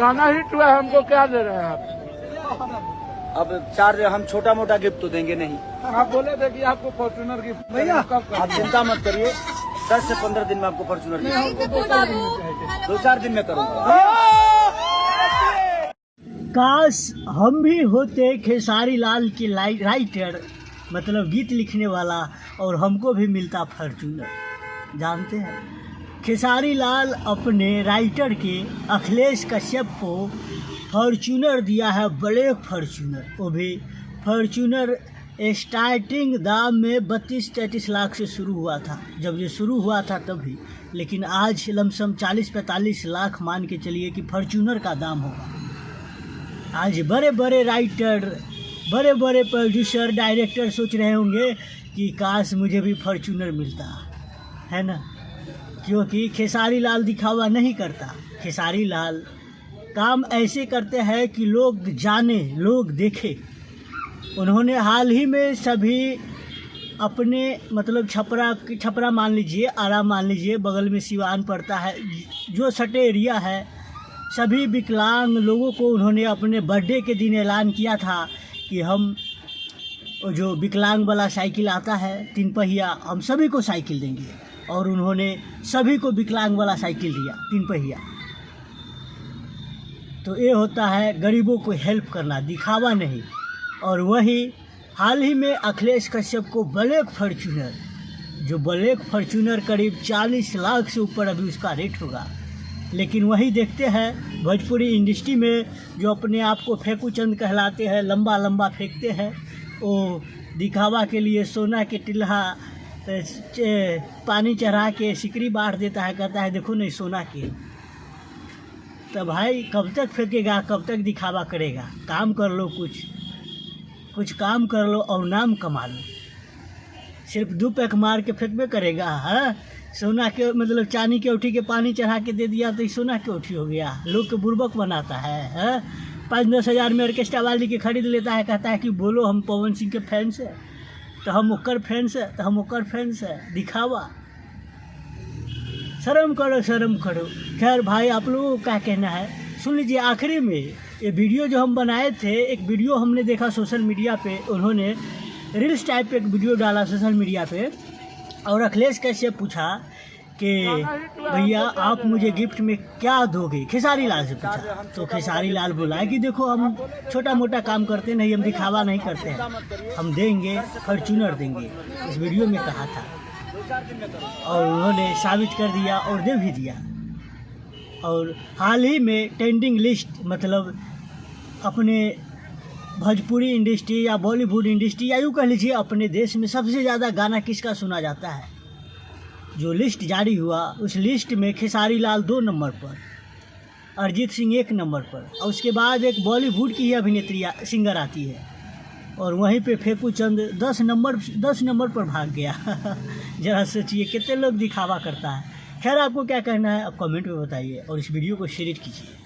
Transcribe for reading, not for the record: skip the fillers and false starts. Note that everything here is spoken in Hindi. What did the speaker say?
गाना हिट हुआ, हमको क्या दे रहे हैं आप? अब चार हम छोटा मोटा गिफ्ट तो देंगे नहीं। आप बोले थे कि आपको फॉर्च्यूनर गिफ्ट भैया कब आप चिंता मत करिए, 10 से 15 दिन में आपको फॉर्च्यूनर गिफ्ट 2-4 दिन में करूँगा। काश हम भी होते खेसारी लाल के राइटर, मतलब गीत लिखने वाला, और हमको भी मिलता फॉर्च्यूनर। जानते हैं खेसारी लाल अपने राइटर के अखिलेश कश्यप को फॉर्च्यूनर दिया है, ब्लैक फॉर्च्यूनर। वो भी फॉर्च्यूनर स्टार्टिंग दाम में 32-33 लाख से शुरू हुआ था, जब ये शुरू हुआ था तभी। लेकिन आज लमसम 40-45 लाख मान के चलिए कि फॉर्च्यूनर का दाम होगा। आज बड़े बड़े राइटर, बड़े बड़े प्रोड्यूसर, डायरेक्टर सोच रहे होंगे कि काश मुझे भी फॉर्च्यूनर मिलता, है ना। क्योंकि खेसारी लाल दिखावा नहीं करता। खेसारी लाल काम ऐसे करते हैं कि लोग जाने, लोग देखें। उन्होंने हाल ही में सभी अपने मतलब छपरा मान लीजिए, आरा मान लीजिए, बगल में सिवान पड़ता है, जो सटे एरिया है, सभी विकलांग लोगों को उन्होंने अपने बर्थडे के दिन ऐलान किया था कि हम जो विकलांग वाला साइकिल आता है 3 पहिया, हम सभी को साइकिल देंगे। और उन्होंने सभी को विकलांग वाला साइकिल दिया 3 पहिया। तो ये होता है गरीबों को हेल्प करना, दिखावा नहीं। और वही हाल ही में अखिलेश कश्यप को ब्लैक फॉर्च्यूनर, जो ब्लैक फॉर्च्यूनर करीब 40 लाख से ऊपर अभी उसका रेट होगा। लेकिन वही देखते हैं भोजपुरी इंडस्ट्री में जो अपने आप को फेंकू चंद कहलाते हैं, लंबा लंबा फेंकते हैं, वो दिखावा के लिए सोना के टिल्हा पानी चढ़ा के सिकरी बांट देता है, कहता है देखो नहीं सोना के। तो भाई कब तक फेंकेगा, कब तक दिखावा करेगा? काम कर लो, कुछ काम कर लो और नाम कमा लो। सिर्फ 2 पैक मार के फेंकबे करेगा? हाँ, सोना के मतलब चांदी के औठी के पानी चढ़ा के दे दिया तो ये सोना के औठी हो गया। लोग के बुर्बक बनाता है। 5-10 हज़ार में ऑर्केस्ट्रा वाली के खरीद लेता है, कहता है कि बोलो हम पवन सिंह के फैंस है, तो हम ओकर फैंस है, तो हम ओकर फैंस है। दिखावा, शर्म करो, शर्म करो। खैर भाई, आप लोगों को क्या कहना है सुन लीजिए। आखिरी में ये वीडियो जो हम बनाए थे, एक वीडियो हमने देखा सोशल मीडिया पे, उन्होंने रील्स टाइप पे एक वीडियो डाला सोशल मीडिया पे, और अखिलेश कश्यप पूछा कि भैया आप मुझे गिफ्ट में क्या दोगे? खेसारी लाल से पूछा। तो खेसारी लाल बोला कि देखो हम छोटा मोटा काम करते नहीं, हम दिखावा नहीं करते हैं, हम देंगे फॉर्च्यूनर देंगे। इस वीडियो में कहा था और उन्होंने साबित कर दिया और दे भी दिया। और हाल ही में ट्रेंडिंग लिस्ट, मतलब अपने भोजपुरी इंडस्ट्री या बॉलीवुड इंडस्ट्री या यूँ कह लीजिए अपने देश में सबसे ज़्यादा गाना किसका सुना जाता है, जो लिस्ट जारी हुआ उस लिस्ट में खेसारी लाल 2 नंबर पर, अरिजीत सिंह 1 नंबर पर, और उसके बाद एक बॉलीवुड की ही अभिनेत्री सिंगर आती है, और वहीं पे फेंकू चंद 10 नंबर पर भाग गया। जरा सोचिए कितने लोग दिखावा करता है। खैर आपको क्या कहना है आप कमेंट में बताइए और इस वीडियो को शेयर कीजिए।